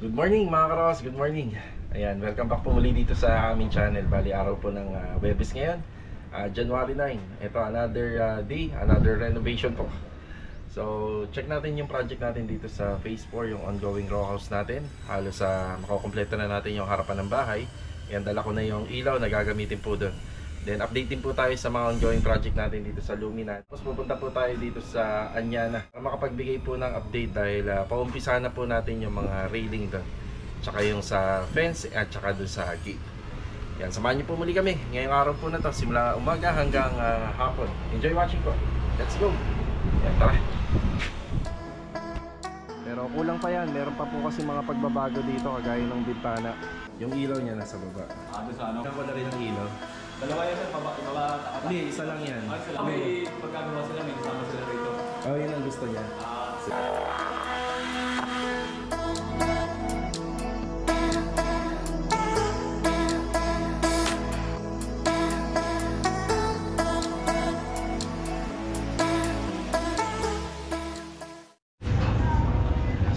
Good morning mga karos, good morning. Ayan, welcome back po muli dito sa aming channel. Bali araw po ng Webes ngayon, January 9. Ito another day, another renovation po. So check natin yung project natin dito sa phase 4, yung ongoing row house natin. Halos makukompleto na natin yung harapan ng bahay. Ayan, dala ko na yung ilaw na gagamitin po doon. Then update din po tayo sa mga ongoing project natin dito sa Lumina. Tapos pupunta po tayo dito sa Anyana para makapagbigay po ng update dahil paumpisa na po natin yung mga railing doon. Tsaka yung sa fence at tsaka doon sa gate. Yan, samahan niyo po muli kami ngayong araw po na to, simula umaga hanggang hapon. Enjoy watching po. Let's go. Yan, tara. Pero kulang pa yan, meron pa po kasi mga pagbabago dito kagaya ng bintana. Yung ilaw niya nasa baba. Doon sa ano? Wala rin ang ilaw. Dalawa yan, baba. Hindi, isa lang yan. Ay, sila. May pagkagawa sila, may kasama sila rito. Oh, yun ang gusto niya.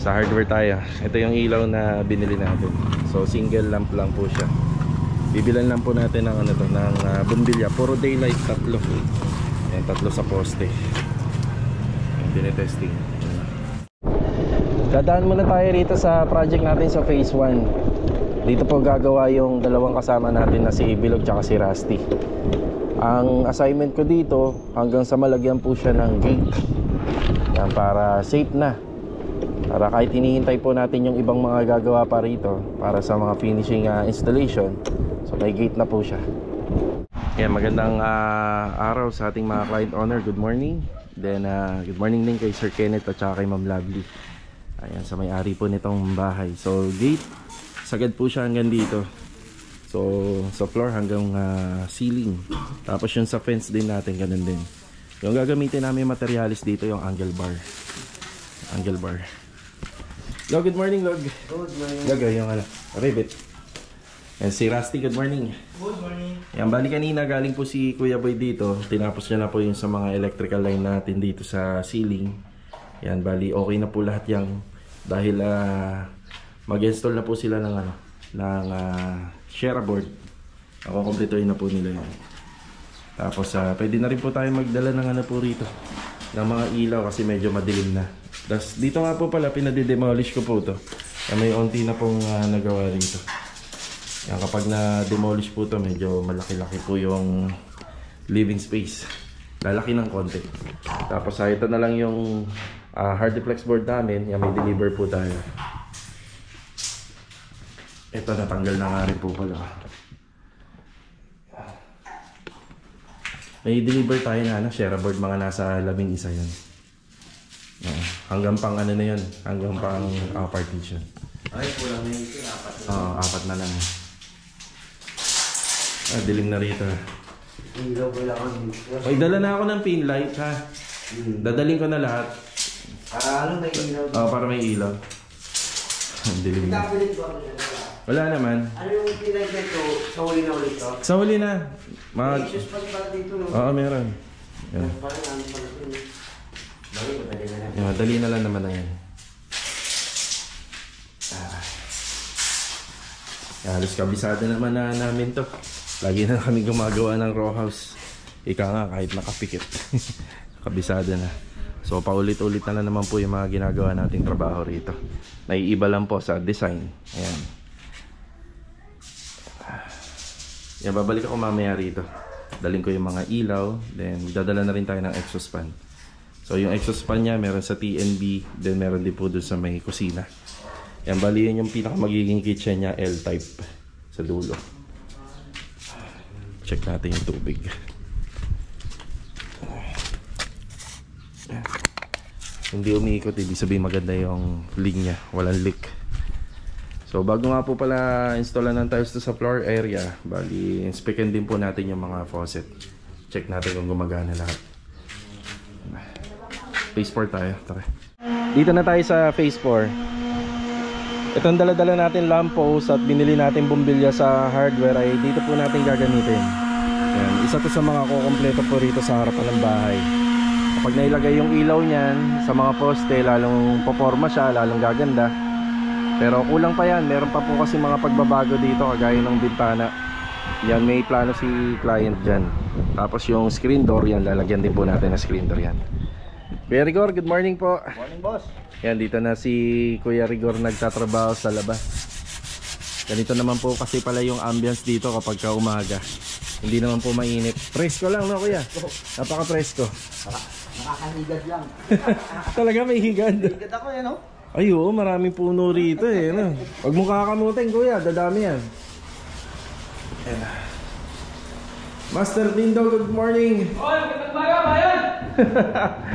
Sa hardware tayo. Ito yung ilaw na binili natin. So single lamp lang po siya. Bibilan lang po natin ng ano to, ng bumbilya. Puro daylight, tatlo. Ayan, tatlo sa poste. Ayan, tinetesting. Dadaan muna tayo rito sa project natin sa phase 1. Dito po gagawa yung dalawang kasama natin na si Bilog tsaka si Rusty. Ang assignment ko dito, hanggang sa malagyan po siya ng gate. Ayan, para safe na. Para kahit hinihintay po natin yung ibang mga gagawa pa rito para sa mga finishing installation, so may gate na po siya. Yan, magandang araw sa ating mga client owner. Good morning. Then good morning din kay Sir Kenneth at saka kay Ma'am Lovely. Ayan, sa may-ari po nitong bahay. So gate, sagad po siya hanggang dito. So sa floor hanggang ceiling. Tapos yung sa fence din natin, ganun din. Yung gagamitin namin materialis dito yung angle bar. Angle bar. Log, good morning, Log. Good morning. Log, yung ribbit. And si Rusty, good morning. Good morning. Yan, bali kanina galing po si Kuya Boy dito. Tinapos niya na po yung sa mga electrical line natin dito sa ceiling. Yan, bali okay na po lahat yang dahil mag-install na po sila ng share board. Kukumpletuhin na po nila yan. Tapos pwede na rin po tayo magdala ng po rito, ng mga ilaw kasi medyo madilim na. Tapos dito nga po pala pinade-demolish ko po to. May onti na pong nagawa rito. Yan, kapag na-demolish po to, medyo malaki-laki po yung living space. Lalaki ng konti. Tapos ito na lang yung hardiplex board namin. Yan, may deliver po tayo. Ito natanggal na nga rin po pala. May deliver tayo na share board, mga nasa 11 yan. Hanggang pang na yun, hanggang pang partition. Ay, kulang na yung apat na lang. Dilim na rito. ilaw ko lang ako dito. Ay, dala na ako ng pin light ha. Dadaling ko na lahat. Ano may ilaw? Para may ilaw. Dilim na. Kapilit ba ako dyan? Wala naman. Ano yung pinag nito? Sa huli na ulit to? Sa huli na. May issues pa pala dito, no? Oo, meron. Yan. Parang ano pala ito. Bakit madali na lang? Yan, dali na lang naman na yan. Halos kabisado naman na namin to. Lagi na kami gumagawa ng row house. Ika nga, kahit nakapikit. Kabisado na. So paulit-ulit na lang naman po yung mga ginagawa nating trabaho rito. Naiiba lang po sa design. Ayan. Yan, babalik ako mamaya rito. Daling ko yung mga ilaw. Then dadala na rin tayo ng exhaust fan. So yung exhaust fan niya meron sa TNB. Then meron din po doon sa may kusina. Yan, bali yun yung pinaka magiging kitchen niya, L-type sa dulo. Check natin yung tubig. Hindi umiikot, ibig sabihin maganda yung linya, walang leak. So bago nga po pala installan ng tiles to sa floor area, bali inspekin din po natin yung mga faucet. Check natin kung gumagana lahat. Phase 4 tayo, tara. Dito na tayo sa phase 4. Itong dala-dala natin lamppost at binili natin bumbilya sa hardware ay dito po natin gagamitin. Ayan, isa to sa mga kukompleto po rito sa harapan ng bahay. Kapag nailagay yung ilaw niyan sa mga poste, lalong poporma siya, lalong gaganda. Pero kulang pa yan, meron pa po kasi mga pagbabago dito kagaya ng bintana. Yan, may plano si client dyan. Tapos yung screen door yan, lalagyan din po natin na screen door yan. Kuya Rigor, good morning po. Morning, boss. Yan, dito na si Kuya Rigor nagtatrabaho sa labas. Ganito naman po kasi pala yung ambience dito kapag ka umaga. Hindi naman po mainit. Presko lang, no kuya? Napaka-presko. Nakakahigad lang. Talaga may higad. Higad ako yan, no? Ay, oo, maraming puno rito eh. No? Huwag mo kakamutin kuya, dadami yan. Ayan. Master Dindo, good morning. Oy, magandang umaga, bayan!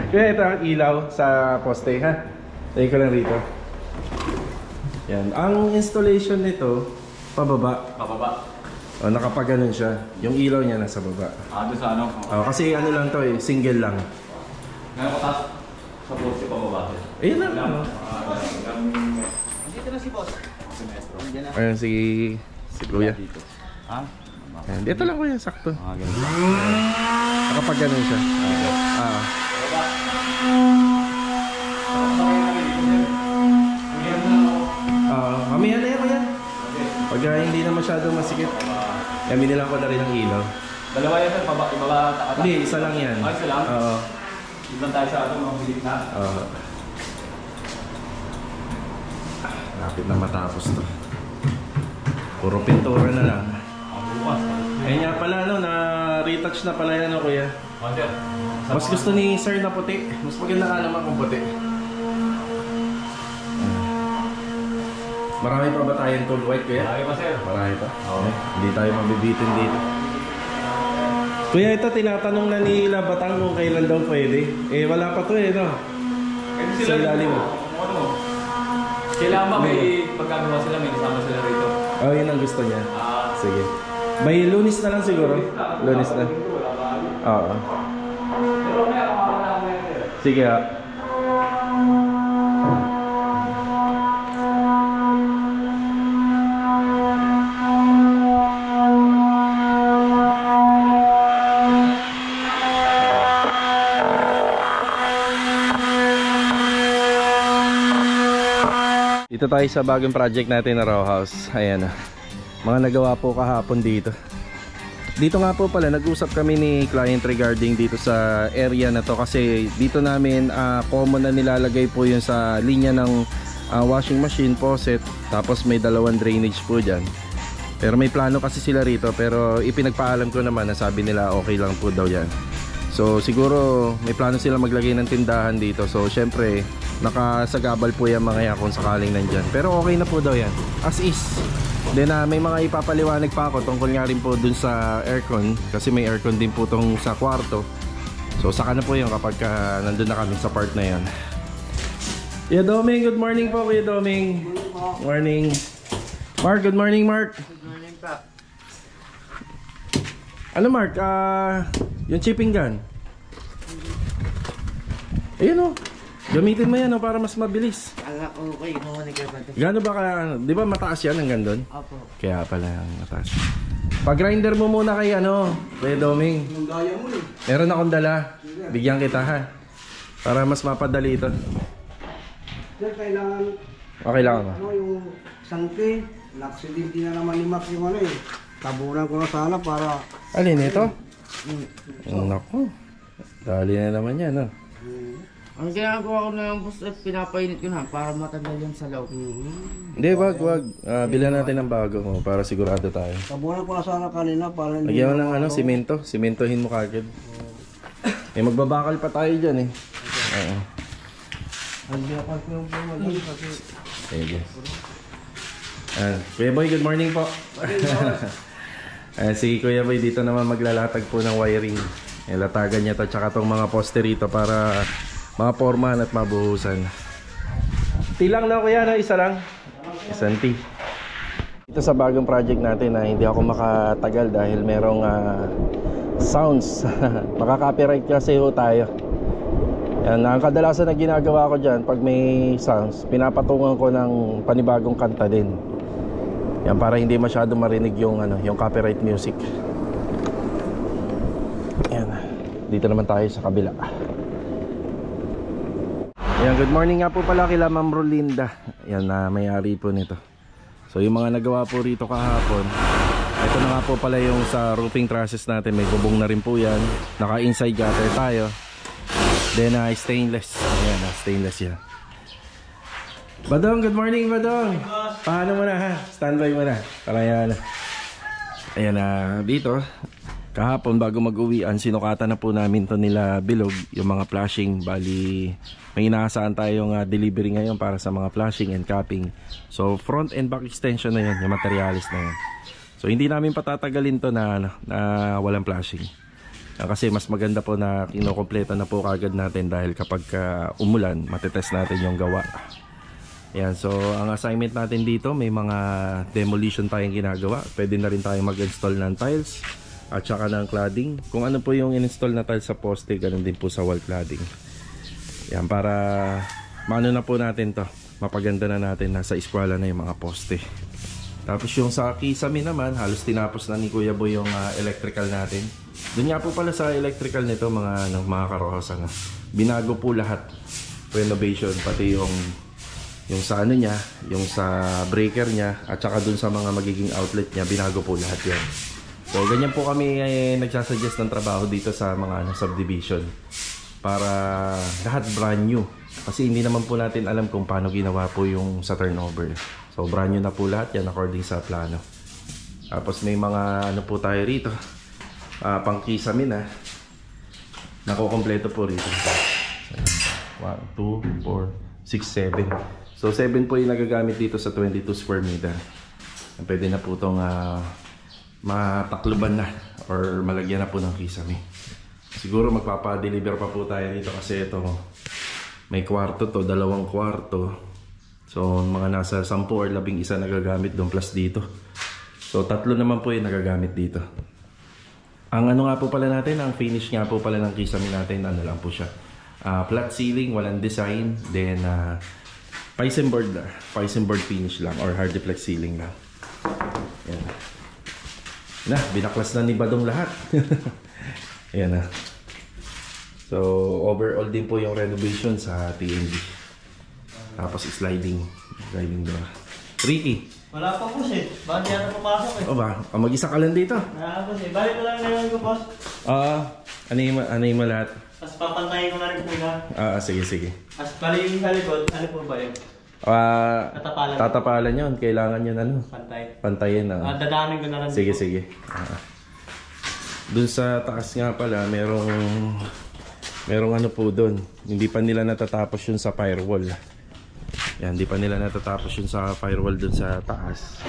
Kuya, ito ang ilaw sa poste ha. Tayo ko lang rito. Yan. Ang installation nito, pababa. Pababa. O, nakapaganon siya. Yung ilaw niya nasa baba. Doon sa ano? Kasi ano lang to eh, single lang. Ngayon ko taas sa poste pababa. Ayun lang. Ano? Dito na si boss. Nandiyan na. Ayun si Kuya. Ha? Ayan, dito lang kuya, sakto. Ganun. Nakapaganon siya. Mamaya na yan kuya. Pag hindi na masyadong masikip. Yan, binilang ko na rin ang ilaw. Dalawa yan sir, ibaba takata. Hindi, isa lang yan. Isa lang? Oo. Ibang tayo sa ato, mga pilit na. Oo. Lapit na matapos to. Puro pintura na lang. Bukas. Ayun nga pala, no, na-retouch na pala yan, no, kuya. Sir. Mas gusto ni sir na puti. Mas maganda ka naman kung puti. Marami pa ba tayong tool white, kuya? Marami pa sir. Marami pa? Oo. Hindi tayo mabibitin dito. Kuya, ito tinatanong na ni Labatang kung kailan daw pwede. Eh, wala pa to eh, no? Kasi Sa sila ilalim mo. Ano? Kailangan ba may pagkagawa sila, may kasama sila rito? Oh, yun ang gusto niya. Sige. May Lunes na lang siguro. Lunes na. Oo. Pero may ako na Sige ha. Dito tayo sa bagong project natin na row house. Ayan na. Mga nagawa po kahapon dito. Dito nga po pala nag-usap kami ni client regarding dito sa area na to kasi dito namin common na nilalagay po yun sa linya ng washing machine, faucet, tapos may dalawang drainage po dyan. Pero may plano kasi sila rito, pero ipinagpaalam ko naman na sabi nila okay lang po daw yan. So siguro may plano sila maglagay ng tindahan dito, so syempre nakasagabal po yan mga yan kung sakaling nandyan. Pero okay na po daw yan, as is. Then may mga ipapaliwanag pa ako tungkol nga rin po dun sa aircon, kasi may aircon din po tong sa kwarto. So saka na po yun kapag nandun na kami sa part na yan. Kuya Doming, good morning po Kuya Doming. Morning. Mark, good morning Mark. Good morning, pa. Ano Mark, yung chipping gun. Ayun o. Gamitin mo yan para mas mabilis. Ala, okay. Namanig ka ba? Gano ba ka, di ba mataas yan hanggang doon? Apo. Kaya pala ang mataas. Pag-grinder mo muna kay Kuya Doming. Yung gaya mo eh. Meron akong dala. Bigyan kita ha. Para mas mapadali ito. Sir, kailangan, Okay lang ako. yung sangke, na-accidente na naman ni Max yung tabunan ko na sana para... Alin ito? Naku. Dali na naman yan Ang ginagawa ko na yung boss at pinapainit ko na para matagal yung salaw. Hindi, wag. Bilhan natin ng bago para sigurado tayo. Tabunan ko na sana kanina para hindi... Lagyan mo ng simento. Simentohin mo kagad. Magbabakal pa tayo dyan Oo. Hindi ako yung pumalag kasi... Sige. Kuya Boy, good morning po. Si Kuya Boy dito naman maglalatag po ng wiring. Latagan niya to tsaka tong mga poste rito para mapormahan at mabuhusan. Tilang na kuya, isa lang. Isang T. Ito sa bagong project natin na hindi ako makatagal dahil merong sounds. Makaka-copyright kasi tayo. Yan, ang kadalasan na ginagawa ko dyan pag may sounds, pinapatungan ko ng panibagong kanta din. Yan, para hindi masyado marinig yung copyright music. Yan. Dito naman tayo sa kabila. Ayan, good morning nga po pala kila Ma'am Rolinda. Ayan na may-ari po nito. So yung mga nagawa po rito kahapon, ito na nga po pala yung sa roofing trusses natin. May bubong na rin po yan. Naka inside gutter tayo. Then stainless. Ayan, stainless yan. Badong, good morning Badong. Paano mo na ha? Standby mo na. Para yan. Ayan na dito. Kahapon bago mag-uwian, sinukatan na po namin to nila Bilog, yung mga flashing. Bali, may inaasahan tayong delivery ngayon para sa mga flashing and capping. So front and back extension na yun, yung materialis na yun. So hindi namin patatagalin to na walang flashing. Kasi mas maganda po na kinukompleto na po kagad natin dahil kapag umulan, matitest natin yung gawa. Ayan, so ang assignment natin dito, may mga demolition tayong ginagawa. Pwede na rin tayong mag-install ng tiles at saka ng cladding. Kung ano po yung in-install na tiles sa poste, ganun din po sa wall cladding. Yan, para maano na po natin to, mapaganda na natin, nasa eskwela na yung mga poste. Tapos yung sa kisame naman, halos tinapos na ni Kuya Boy yung electrical natin. Doon nga po pala sa electrical nito, mga karohosa na binago po lahat, renovation, pati yung sa ano niya, yung sa breaker niya, at saka dun sa mga magiging outlet niya, binago po lahat yan. So ganyan po kami nagsasuggest ng trabaho dito sa mga subdivision, para lahat brand new. Kasi hindi naman po natin alam kung paano ginawa po yung sa turnover. So brand new na po lahat yan according sa plano. Tapos may mga ano po tayo rito, pangkisame na nakukompleto po rito. 1, 2, 4, 6, 7. So 7 po yung nagagamit dito sa 22 square meter. Pwede na po itong matakluban na or malagyan na po ng kisame. Siguro magpapa-deliver pa po tayo dito kasi ito may kwarto to, 2 kwarto. So mga nasa 10 or 11 nagagamit doon plus dito. So 3 naman po yung nagagamit dito. Ang ano nga po pala natin, ang finish nga po pala ng kisame natin, ano lang po siya, flat ceiling, walang design. Then Pisen board finish lang or hard deflex ceiling lang. Yan. Na, binaklas na ni Badong lahat. Ayan na. So, overall din po yung renovation sa TNB. Tapos sliding door. Ricky. Wala pa po siya. Bakit di ata papasok eh? O ba? Mag-isa ka lang dito? Wala po siya. Balik ko lang ngayon ko, boss. Ano yung lahat? Tapos papantayin ko na rin po na. Sige. Tapos balik yung sa likod, ano po ba yun? Tatapalan. Tatapalan yun. Kailangan yun Pantay. Pantayin. Dadamin ko na rin. Sige. Dun sa taas nga pala, merong ano po dun. Hindi pa nila natatapos yun sa firewall. Yan, hindi pa nila natatapos yun sa firewall dun sa taas.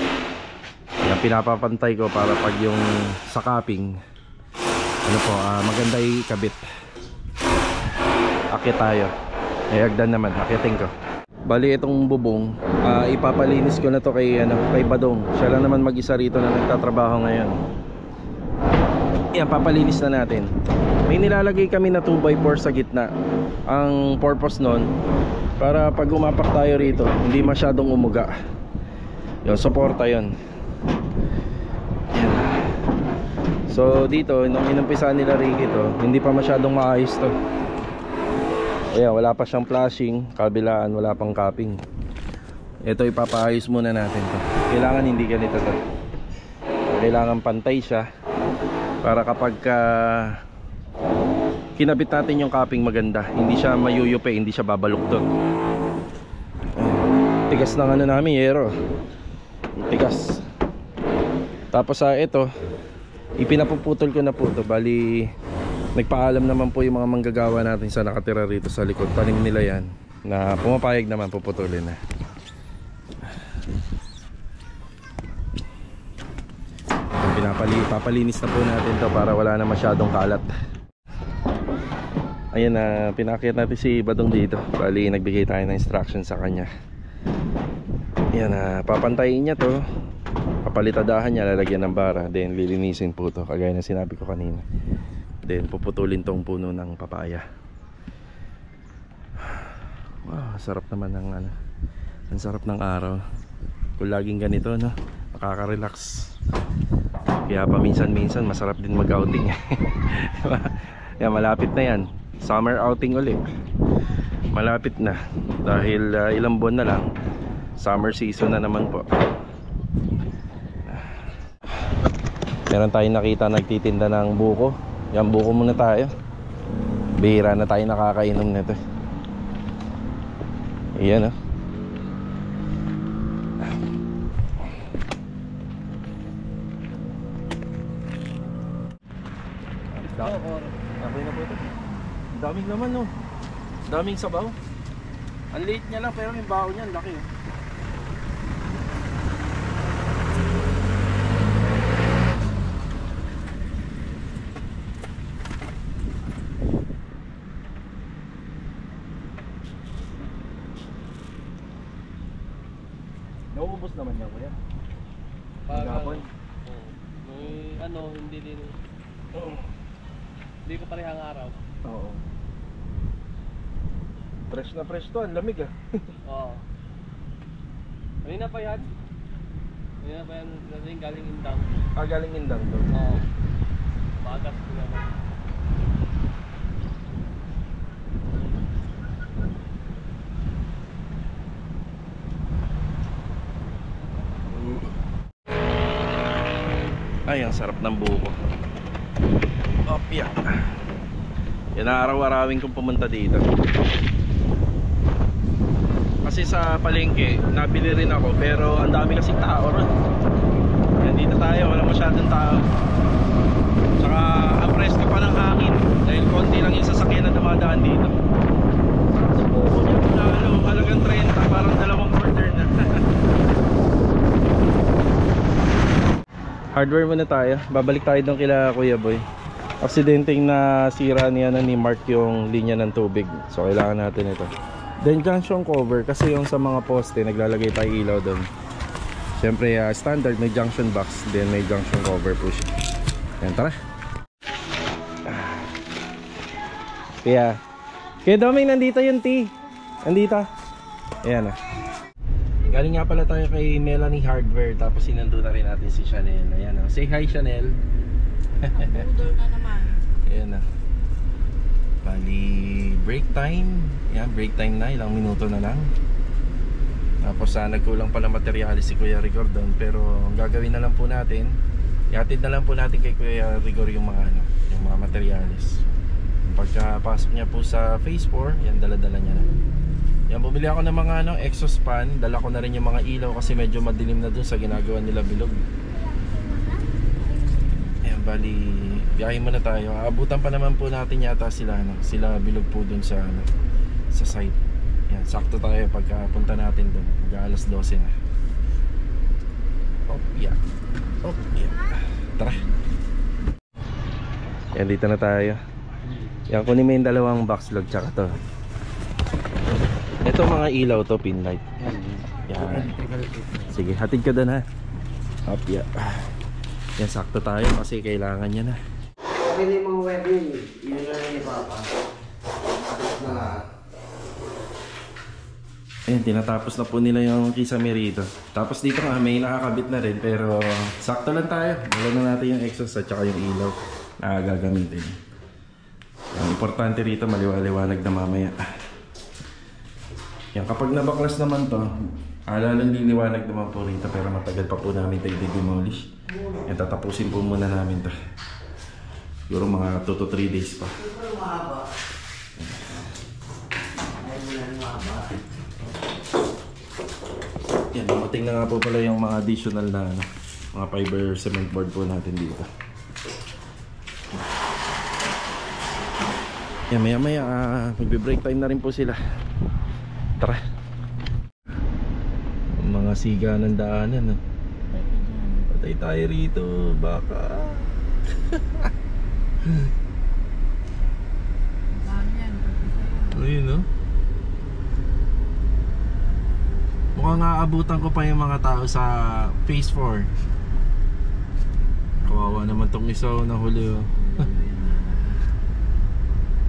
Yan, pinapapantay ko para pag yung sa capping, ano po, maganda ikabit. Akit tayo. Hagdan naman, akitin ko. Bali itong bubong, ipapalinis ko na to kay Badong. Siya lang naman mag-isa rito na nagtatrabaho ngayon. Yan, papalinis na natin. May nilalagay kami na 2x4 sa gitna. Ang purpose nun, para pag umapak tayo rito, hindi masyadong umuga. Yung suporta yun. Yan. So dito, nung inumpisa nila Ricky to, hindi pa masyadong maayos to. Ayan, wala pa siyang flashing, kabilaan, wala pang capping. Ito ipapaayos muna natin to. Kailangan hindi ganito to. Kailangan pantay siya para kapag kinabit natin yung capping maganda, hindi siya mayuyupe, hindi siya babaluktot. Tigas ng ano namin, yero. Tigas. Tapos ito, ipinapuputol ko na po to. Bali nagpaalam naman po yung mga manggagawa natin sa nakatira rito sa likod. Tanim nila yan na pumapayag naman, puputulin na. Papalinis na po natin to para wala na masyadong kalat. Ayan na, pinakyat natin si Badong dito. Bali nagbigay tayo ng instruction sa kanya. Ayan na, papantayin niya to, papalitadahan niya, lalagyan ng bara, then lilinisin po to kagaya na sinabi ko kanina. Then puputulin tong puno ng papaya. Wow, sarap naman ng ang sarap ng araw. Kung laging ganito, no, nakaka-relax. Kaya paminsan-minsan masarap din mag-outing. Diba? Yan, malapit na yan. Summer outing ulit. malapit na dahil ilang buwan na lang summer season na naman po. Meron tayong nakita nagtitinda ng buko. Yan, buko muna tayo. Bihira na tayo nakakainom nito. Iyan oh. Sabay na po ito. Daming naman no. Daming sabaw. Ang liit niya lang pero yung baho niya laki oh. Nauubos naman yan kuya. Pagkapon. Hindi din. Oo. Hindi ko parehang araw. Oo. Fresh na fresh to, ang lamig ah. Oo. Kanina pa yan. Galing Indang. Ah, galing Indang to. Oo. Bagas ko naman. Ay, ang sarap ng buko. Opya. Yan ang araw-arawin kong pumunta dito. Kasi sa palengke, nabili rin ako pero ang dami kasing tao ron. Yan dito tayo, wala masyadong tao. Tsaka ang presko pa ng hangin dahil konti lang yung sasakyan na dumadaan dito. Sa buko niya, halagang 30, parang dalawang quarter na. Hardware muna tayo. Babalik tayo doon kila Kuya Boy. Aksidenteng na sira niya na ni Mark yung linya ng tubig. So kailangan natin ito. Then junction cover kasi yung sa mga poste naglalagay tayo ilaw doon. Siyempre standard may junction box, then may junction cover po siya. Yan, tara. Kaya Doming, nandito yung tea. Nandito. Ayan ah. Galing nga pala tayo kay Melanie Hardware. Tapos sinando na rin natin si Chanel. Ayan o. Say hi Chanel. Budol na naman. Ayan o. Bali break time. Ayan, break time na. Ilang minuto na lang. Tapos nagkulang pala materyales si Kuya Rigor doon. Pero ang gagawin na lang po natin, ihatid na lang po natin kay Kuya Rigor yung mga yung mga materyales. Pagkapasok niya po sa phase 4, yan dala-dala niya na. Yan, bumili ako ng mga exhaust fan. Dala ko na rin yung mga ilaw kasi medyo madilim na dun sa ginagawa nila bilog. Ayan, bali biyahe muna tayo. Aabutan pa naman po natin yata sila sila bilog po dun sa sa site. Yan, sakto tayo pagkapunta natin dun. Mag-alas 12 na. Tara. Yan, dito na tayo. Yan, kunin mo yung dalawang box log tsaka to. Ito mga ilaw to, pin light. Yan. Sige, hatid ka doon ha. Opya. Yan, sakto tayo kasi kailangan niya na. Okay na yung mga wedding. Yun na lang yung papa. Tapos na lahat. Ayan, tinatapos na po nila yung kisame rito. Tapos dito nga, may nakakabit na rin. Pero sakto lang tayo. Wala na natin yung exhaust at saka yung ilaw na gagamitin. Ang importante rito, maliwaliwanag na mamaya. Yan, kapag nabaklas naman to, lalong liliwanag naman po rito pero matagal pa po namin tayo i-demolish. Yan, tatapusin po muna namin to. Siguro mga 2 to 3 days pa. Yan, dumating na nga po pala yung mga additional na mga fiber cement board po natin dito. Yan, maya maya magbe-break time na rin po sila. Tara. Mga siga ng daanan. Patay tayo rito. Baka. Ayun no. Mukhang aabutan ko pa yung mga tao sa phase 4. Kawawa naman tong isa na huli oh.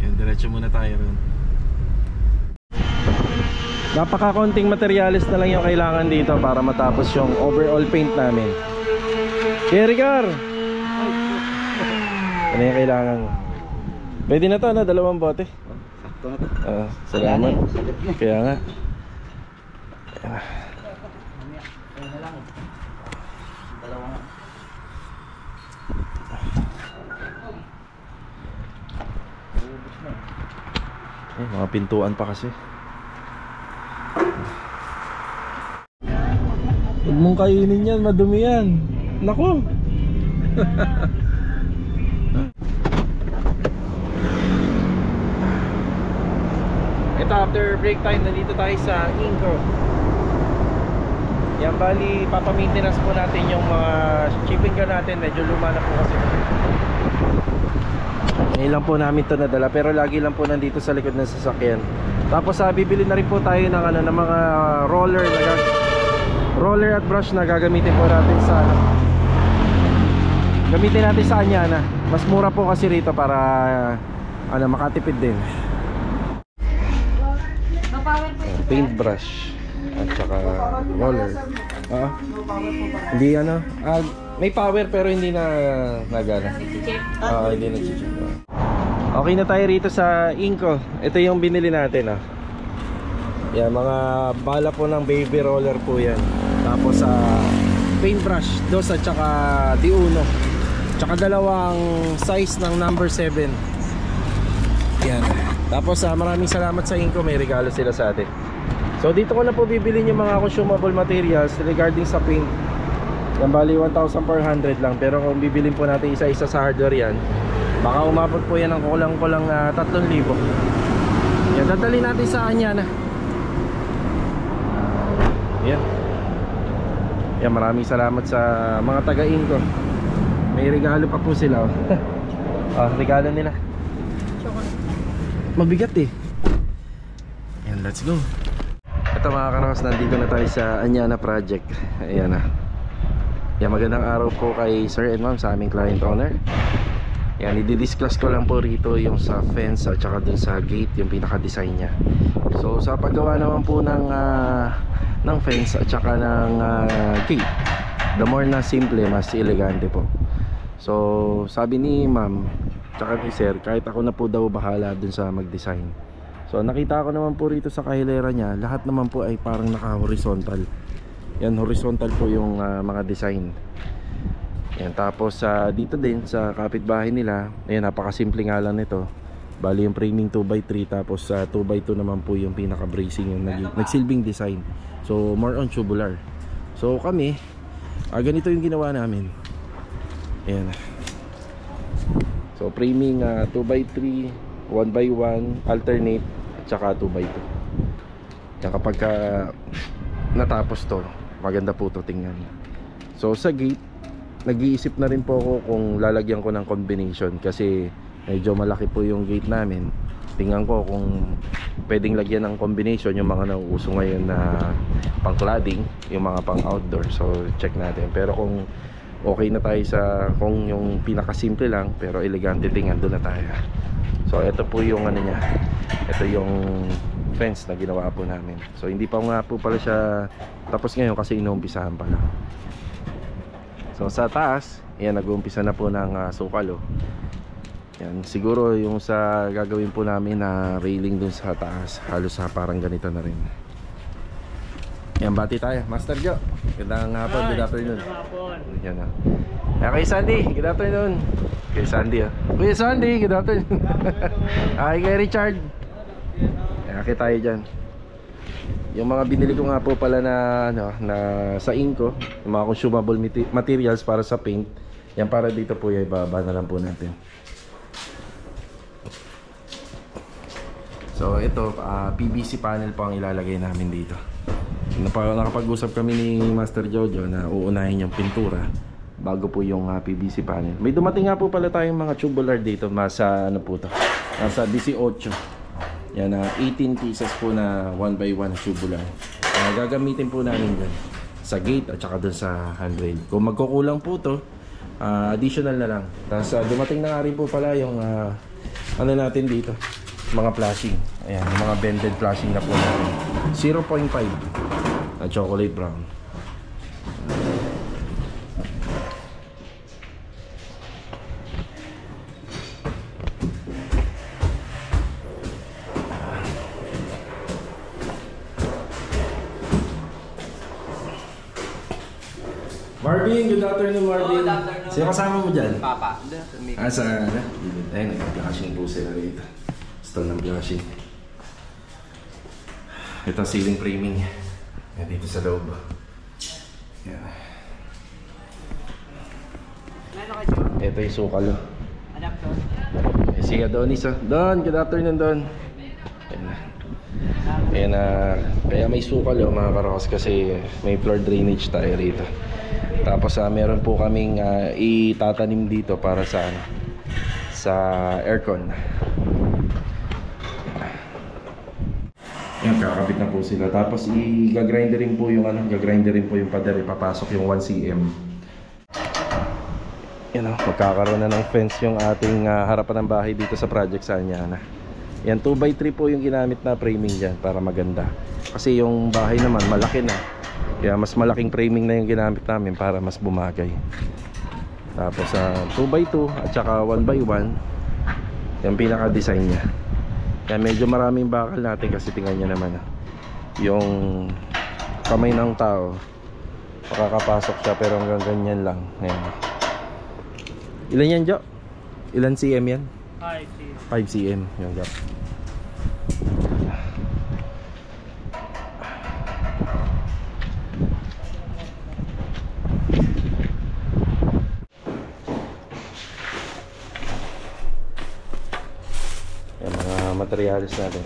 Yan, diretso muna tayo ron. Napaka-konting materyales na lang yung kailangan dito para matapos yung overall paint namin. Kaya Ricar! Ano yung kailangan mo? Pwede na to, no? 2 bote. Salamat. Kaya nga. Mga pintuan pa kasi. Huwag mong kainin yan, madumi yan. Nako. Ito, after break time, nandito tayo sa Inco. Yan, bali, papamaintenance po natin yung mga shipping car natin. Medyo luma na po kasi. Ngayon lang po namin ito nadala, pero lagi lang po nandito sa likod ng sasakyan. Tapos bibili na rin po tayo ng, ng mga roller at brush na gagamitin po natin sa gamitin natin sa Anyana. Mas mura po kasi rito para makatipid din. Paintbrush at saka roller. Hindi may power pero hindi na nagana. Hindi na check. Okay na tayo rito sa Inco. Ito yung binili natin. Yan, mga bala po ng baby roller po yan. Tapos paintbrush, dos at saka D1. Tsaka dalawang size ng number 7. Yan. Tapos maraming salamat sa Inco, may regalo sila sa atin. So dito ko na po bibilin yung mga consumable materials regarding sa paint. Yan, bali 1,400 lang. Pero kung bibilin po natin isa-isa sa hardware yan, baka umabot po yan ng kulang-kulang 3,000. Yan, dadali natin sa Anyana. Yan. Yan, maraming salamat sa mga taga-Inco. May regalo pa po sila. Regalo nila. Mabigat eh. Yan, let's go. Ito mga karos, nandito na tayo sa Anyana project. Ayan na. Yan, magandang araw po kay Sir and Ma'am, sa aming client owner. Yan, i-discuss ko lang po rito yung sa fence at saka dun sa gate, yung pinaka-design niya. So sa paggawa naman po ng fence at saka ng gate, the more na simple, mas elegante po. So sabi ni Ma'am tsaka ni Sir, kahit ako na po daw bahala dun sa mag-design. So nakita ko naman po rito sa kahilera niya, lahat naman po ay parang naka-horizontal. Yan, horizontal po yung mga design. Yan, tapos dito din sa kapitbahay nila, ayan, napakasimple nga lang nito. Bali yung framing 2x3, tapos 2x2 naman po yung pinaka-bracing, yung nagsilbing design. So more on tubular. So kami, ganito yung ginawa namin. Ayan. So framing 2x3, 1x1, alternate, at saka 2x2. Yan, kapag natapos to, maganda po to tingnan. So sa gate, nag-iisip na rin po ako kung lalagyan ko ng combination, kasi medyo malaki po yung gate namin. Tingnan ko kung pwedeng lagyan ng combination, yung mga nauuso ngayon na pang cladding, yung mga pang outdoor. So check natin. Pero kung okay na tayo sa kung yung pinakasimple lang pero elegante tingnan, doon na tayo. So ito po yung niya. Ito yung fence na ginawa po namin. So hindi pa nga po pala siya tapos ngayon kasi inuumpisahan pa lang. So sa taas, ayan, nag-uumpisa na po ng sukal. Yan, siguro yung sa gagawin po namin na railing dun sa taas, halos parang ganito na rin. Yan, bati tayo. Master Joe, gandang hapon, good afternoon. Yan na. Kay Sandy, good afternoon. Kay Sandy, Kuya Sandy, good afternoon. Kay Richard. Kaya tayo dyan. Yung mga binili ko nga po pala na sa Inco, yung mga consumable materials para sa paint, yan, para dito po, ibaba na lang po natin. So ito, PVC panel po ang ilalagay namin dito. Nakapag-usap kami ni Master Jojo na uunahin yung pintura bago po yung PVC panel. May dumating nga po pala tayong mga tubular dito, nasa po to, nasa 18. Yan, 18 pieces po na 1x1 tubular. Gagamitin po namin dyan sa gate at saka dun sa handrail. Kung magkukulang po to, additional na lang. Tapos dumating na nga rin po pala yung natin dito, mga flashing. Ayan, yung mga bended flashing na po natin. 0.5 na chocolate brown. Marvin, good afternoon Marvin. Good afternoon. Sino kasama mo dyan? Papa. Sa ayun, nag-blushing po sila rito. Stall ng blushing. Ito ceiling framing. Yan dito sa loob. Yan. Ito yung sukal. Anak to. Si Adonis. Don, good afternoon Don. Ayan na. Kaya may sukal mga karos kasi may floor drainage tayo rito. Tapos meron po kaming itatanim dito para sa aircon. Yan, kakabit na po sila. Tapos i-gagrinderin po yung gagrinderin po yung pader, ipapasok yung 1 cm. Yan magkakaroon na ng fence yung ating harapan ng bahay dito sa project sa Anyana. Yan, 2x3 po yung ginamit na framing dyan para maganda. Kasi yung bahay naman malaki na. Kaya mas malaking framing na yung ginamit namin para mas bumagay. Tapos 2x2 at saka 1x1 yung pinaka-design niya. Kaya medyo maraming bakal natin kasi tingnan niya naman yung kamay ng tao makakapasok siya pero hanggang ganyan lang. Ayan. Ilan yan, Jo? Ilan cm yan? 5 cm yung gap. Yung mga materials natin.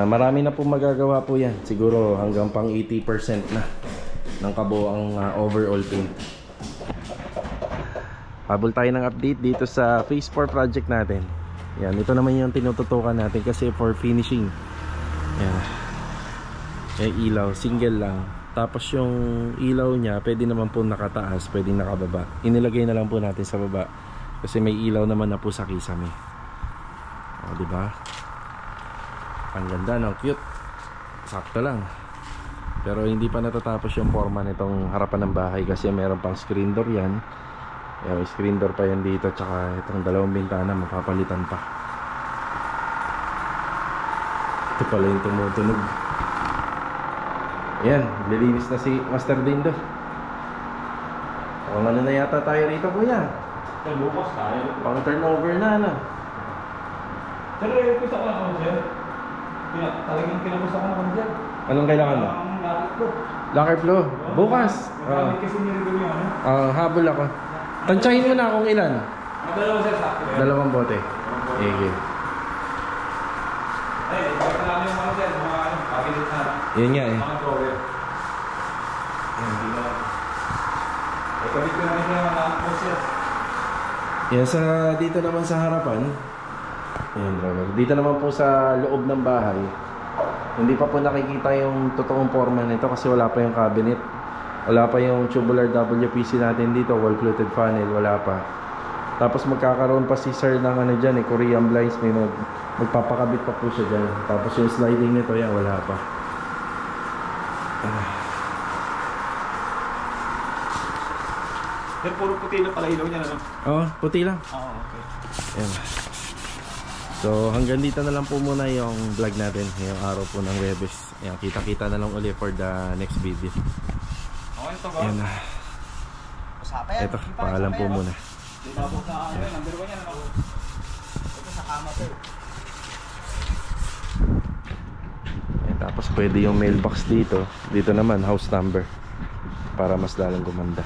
Marami na po magagawa po yan. Siguro hanggang pang 80% na ng kabuoang overall paint. Habol tayo ng update dito sa phase 4 project natin. Yan, ito naman yung tinututukan natin kasi for finishing. Yan. Yung ilaw, single lang. Tapos yung ilaw niya, pwede naman po nakataas, pwede nakababa. Inilagay na lang po natin sa baba kasi may ilaw naman na po sa kisame. O, diba? Ang ganda, no? Cute. Sakto lang. Pero hindi pa natatapos yung forma nitong harapan ng bahay kasi meron pang screen door yan. May screen door pa yan dito, tsaka itong dalawang bintana mapapalitan pa. Ito pala yung tumutunog. Yan, lilinis na si Master Dindo. O ano na yata tayo rito kuya? Bukas tayo. Pang turnover na Pero gusto ko lang sir. Talagang kinagusto ko naman dyan. Anong kailangan mo? Ang lakit ko. Locker flow. Bukas. Gamit kasi nireview yun. Habol ako. Tansyahin mo na kung ilan. Dalawa sir sa akin. 2 bote. Sige. Ay, ito namin yung mga sir. Mga pakilit na. Yun nga eh. Mga drawer. Yan, hindi na. Kabit ko namin yung mga po sir. Yan dito naman sa harapan. Ayan, brother. Dito naman po sa loob ng bahay. Hindi pa po nakikita yung totoong forma nito kasi wala pa yung cabinet. Wala pa yung tubular WPC natin dito, wall fluted funnel, wala pa. Tapos magkakaroon pa si sir ng dyan Korean blinds, may magpapakabit pa po siya dyan. Tapos yung sliding nito, yan, wala pa. Sir, puro puti na pala ilaw niya, ano? Oo, puti lang. Oo, okay. Ayan. So hanggang dito na lang po muna yung vlog natin ngayong araw po ng Webes. Ayan, kita-kita na lang ulit for the next video. Okay, ito ba? Ayan na. Ito, paalam po muna. Tapos na ano, number 1 yan, ano? Ito sa kama to. Ayan, tapos pwede yung mailbox dito. Dito naman house number para mas lalong gumanda.